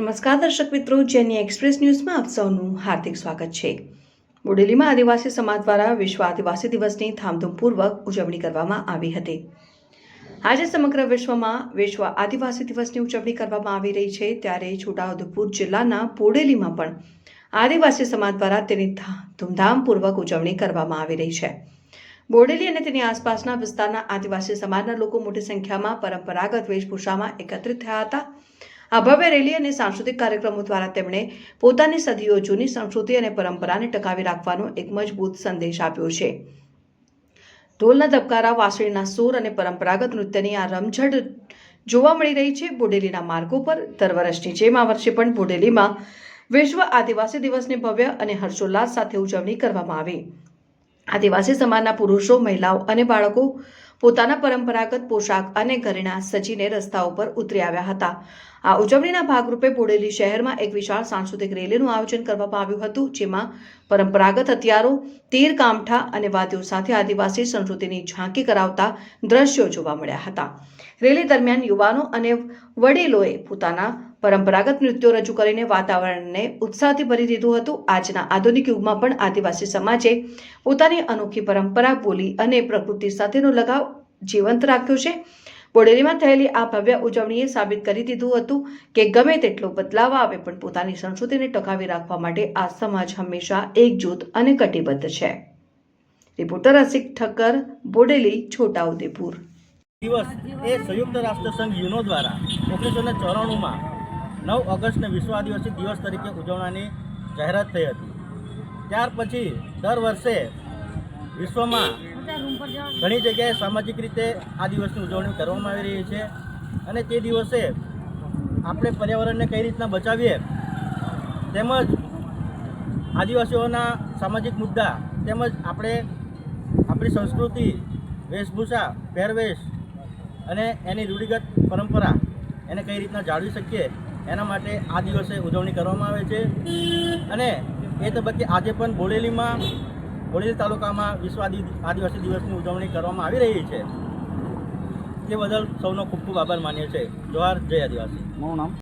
નમસ્કાર દર્શક મિત્રો, જેની એક્સપ્રેસ ન્યૂઝમાં આપ સૌનું હાર્દિક સ્વાગત છે। બોડેલીમાં આદિવાસી સમાજ દ્વારા વિશ્વ આદિવાસી દિવસની ધામધૂમપૂર્વક ઉજવણી કરવામાં આવી હતી। આજે સમગ્ર વિશ્વમાં વિશ્વ આદિવાસી દિવસની ઉજવણી કરવામાં આવી રહી છે, ત્યારે છોટાઉદેપુર જિલ્લાના બોડેલીમાં પણ આદિવાસી સમાજ દ્વારા તેની ધૂમધામપૂર્વક ઉજવણી કરવામાં આવી રહી છે। બોડેલી અને તેની આસપાસના વિસ્તારના આદિવાસી સમાજના લોકો મોટી સંખ્યામાં પરંપરાગત વેશભૂષામાં એકત્રિત થયા હતા। આ ભવ્ય રેલી અને સાંસ્કૃતિક કાર્યક્રમો દ્વારા તેમણે પોતાની સદીઓ જૂની સંસ્કૃતિ અને પરંપરાને ટકાવી રાખવાનો એક મજબૂત સંદેશ આપ્યો છે। ઢોલના ધબકારા, વાંસળીના સૂર અને પરંપરાગત નૃત્યની આ રમઝટ જોવા મળી રહી છે। બોડેલીના માર્ગો પર દર વર્ષની જેમ આ વર્ષે પણ બોડેલીમાં વિશ્વ આદિવાસી દિવસની ભવ્ય અને હર્ષોલ્લાસ સાથે ઉજવણી કરવામાં આવી। આદિવાસી સમાજના પુરુષો, મહિલાઓ અને બાળકો પોતાના પરંપરાગત પોશાક અને ઘરેણાં સજીને રસ્તાઓ પર ઉતરી આવ્યા હતા। આ ઉજવણીના ભાગરૂપે બોડેલી શહેરમાં એક વિશાળ સાંસ્કૃતિક રેલીનું આયોજન કરવામાં આવ્યું હતું, જેમાં પરંપરાગત હથિયારો, તીર, કામઠા અને વાદ્યો સાથે આદિવાસી સંસ્કૃતિની ઝાંકી કરાવતા દ્રશ્યો જોવા મળ્યા હતા। રેલી દરમિયાન યુવાનો અને વડીલોએ પોતાના પરંપરાગત નૃત્યો રજૂ કરીને વાતાવરણને ઉત્સાહથી ભરી દીધું હતું। આજના આધુનિક યુગમાં પણ આદિવાસી સમાજે પોતાની અનોખી પરંપરા, બોલી અને પ્રકૃતિ સાથેનો લગાવ જીવંત રાખ્યો છે। બોડેલીમાં થયેલી આ ભવ્ય ઉજવણીએ સાબિત કરી દીધું હતું કે ગમે તેટલો બદલાવ આવે પણ પોતાની સંસ્કૃતિને ટકાવી રાખવા માટે આ સમાજ હંમેશા એકજૂથ અને કટિબદ્ધ છે। રિપોર્ટર રસિક ઠક્કર, બોડેલી, છોટાઉદેપુર। દિવસ એ સંયુક્ત રાષ્ટ્રસંઘ યુનો દ્વારા 1994માં 9 ઓગસ્ટને વિશ્વ આદિવાસી દિવસ તરીકે ઉજવવાની જાહેરાત થઈ હતી। ત્યાર પછી દર વર્ષે વિશ્વમાં ઘણી જગ્યાએ સામાજિક રીતે આ દિવસની ઉજવણી કરવામાં આવી રહી છે અને તે દિવસે આપણે પર્યાવરણને કઈ રીતના બચાવીએ તેમજ આદિવાસીઓના સામાજિક મુદ્દા તેમજ આપણી સંસ્કૃતિ, વેશભૂષા, પહેરવેશ અને એની રૂઢિગત પરંપરા એને કઈ રીતના જાળવી શકીએ એના માટે આ દિવસે ઉજવણી કરવામાં આવે છે। અને એ તબક્કે આજે પણ બોડેલી તાલુકામાં વિશ્વ આદિવાસી દિવસની ઉજવણી કરવામાં આવી રહી છે। તે બદલ સૌનો ખૂબ ખૂબ આભાર માનીએ છીએ। જોહાર, જય આદિવાસી। મારું નામ